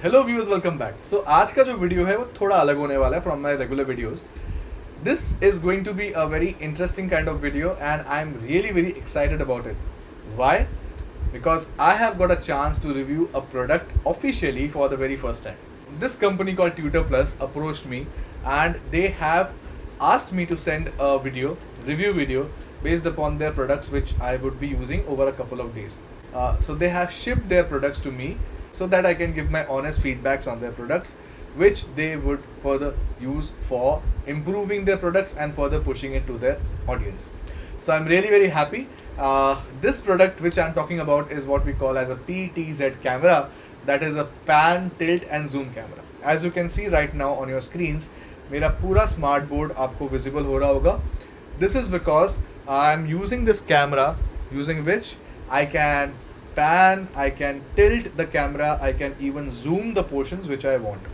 Hello viewers, welcome back. So आज का जो वीडियो है वो थोड़ा अलग होने वाला है from my regular videos. This is going to be a very interesting kind of video and I'm really very excited about it. Why? Because I have got a chance to review a product officially for the very first time. This company called Tutor Plus approached me and they have asked me to send a review video based upon their products which I would be using over a couple of days. So they have shipped their products to me so that I can give my honest feedbacks on their products, which they would further use for improving their products and further pushing it to their audience. So I'm really very happy. This product which I'm talking about is what we call as a PTZ camera, that is a pan, tilt and zoom camera. As you can see right now on your screens, मेरा पूरा smart board आपको visible हो रहा होगा. This is because I'm using this camera using which I can pan, I can tilt the camera, I can even zoom the portions which I want.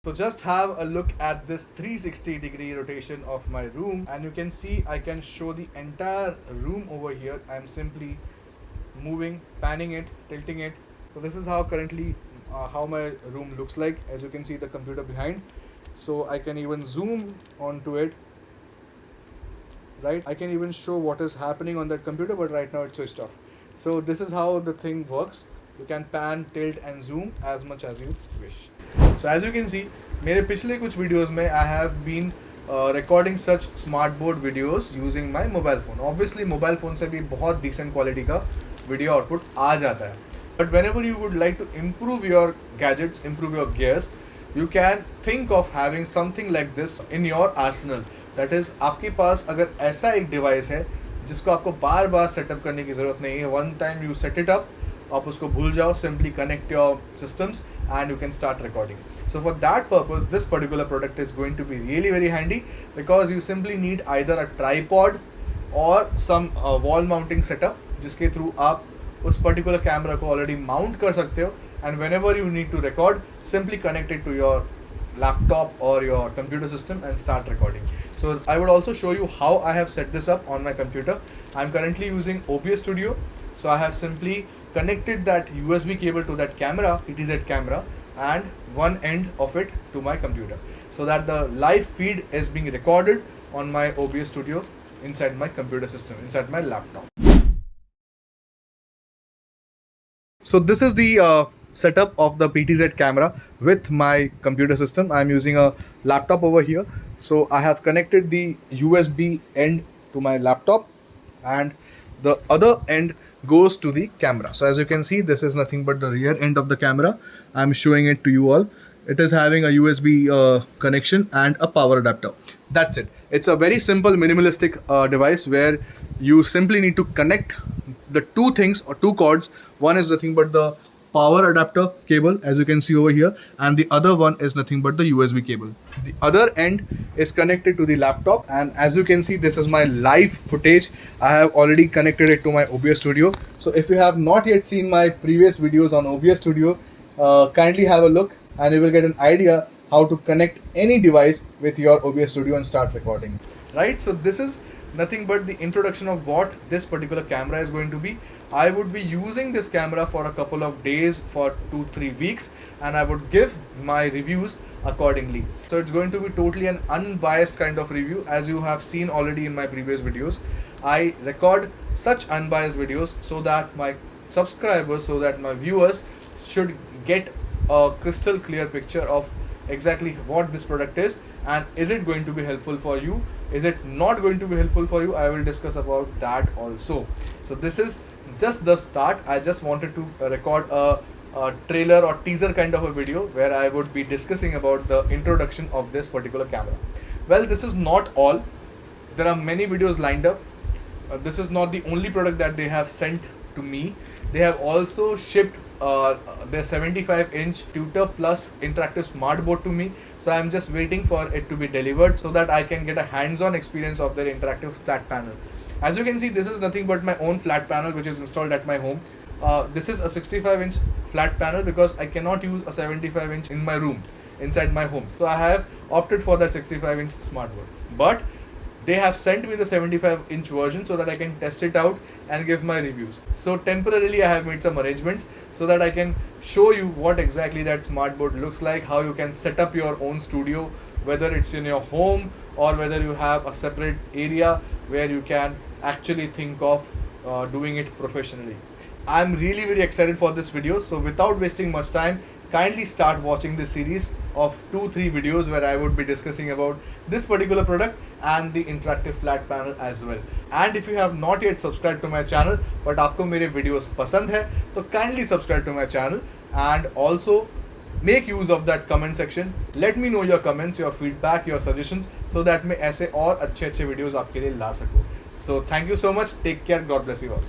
So just have a look at this 360-degree rotation of my room and you can see I can show the entire room over here. I'm simply moving, panning it, tilting it. So this is how currently how my room looks like. As you can see the computer behind. So I can even zoom onto it. Right, I can even show what is happening on that computer, but right now it's switched off. So this is how the thing works. You can pan, tilt and zoom as much as you wish. So as you can see, मेरे पिछले कुछ videos में I have been recording such smart board videos using my mobile phone. Obviously mobile phone से भी बहुत decent quality का video output आ जाता है. But whenever you would like to improve your gadgets, improve your gears, you can think of having something like this in your arsenal. That is आपके पास अगर ऐसा एक डिवाइस है जिसको आपको बार बार सेटअप करने की ज़रूरत नहीं है. One time you set it up, आप उसको भूल जाओ, simply connect your systems and you can start recording. So for that purpose, this particular product is going to be really very handy because you simply need either a tripod or some wall mounting setup जिसके through आप उस particular camera को already mount कर सकते हो, and whenever you need to record, simply connect it to your laptop or your computer system and start recording. So I would also show you how I have set this up on my computer. I'm currently using OBS Studio. So I have simply connected that USB cable to that camera, PTZ camera, and one end of it to my computer so that the live feed is being recorded on my OBS Studio inside my computer system, inside my laptop. So this is the setup of the PTZ camera with my computer system. I'm using a laptop over here. So I have connected the USB end to my laptop and the other end goes to the camera. So as you can see, this is nothing but the rear end of the camera. I'm showing it to you all. It is having a USB connection and a power adapter. That's it. It's a very simple minimalistic device where you simply need to connect the two things or two cords. One is nothing but the power adapter cable, as you can see over here, and the other one is nothing but the USB cable. The other end is connected to the laptop, and as you can see, this is my live footage. I have already connected it to my OBS Studio. So if you have not yet seen my previous videos on OBS Studio, kindly have a look and you will get an idea how to connect any device with your OBS Studio and start recording. Right, so this is nothing but the introduction of what this particular camera is going to be. I would be using this camera for a couple of days, for 2-3 weeks, and I would give my reviews accordingly. So it's going to be totally an unbiased kind of review. As you have seen already in my previous videos, I record such unbiased videos so that my subscribers, so that my viewers should get a crystal clear picture of exactly what this product is and is it going to be helpful for you, is it not going to be helpful for you. I will discuss about that also. So this is just the start. I just wanted to record a trailer or teaser kind of a video where I would be discussing about the introduction of this particular camera. Well, this is not all. There are many videos lined up. This is not the only product that they have sent to me. They have also shipped their 75-inch Tutor Plus interactive smart board to me. So I'm just waiting for it to be delivered so that I can get a hands-on experience of their interactive flat panel. As you can see, this is nothing but my own flat panel which is installed at my home. This is a 65-inch flat panel because I cannot use a 75-inch in my room, inside my home. So I have opted for that 65-inch smart board. But They have sent me the 75-inch version so that I can test it out and give my reviews. So temporarily I have made some arrangements so that I can show you what exactly that smartboard looks like, how you can set up your own studio, whether it's in your home or whether you have a separate area where you can actually think of doing it professionally. I'm really very excited for this video, so without wasting much time, kindly start watching this series of 2-3 videos where I would be discussing about this particular product and the interactive flat panel as well. And if you have not yet subscribed to my channel but आपको मेरे videos पसंद है तो kindly subscribe to my channel and also make use of that comment section. Let me know your comments, your feedback, your suggestions so that मैं ऐसे और अच्छे videos आपके लिए ला सकूँ. So thank you so much. Take care. God bless you all.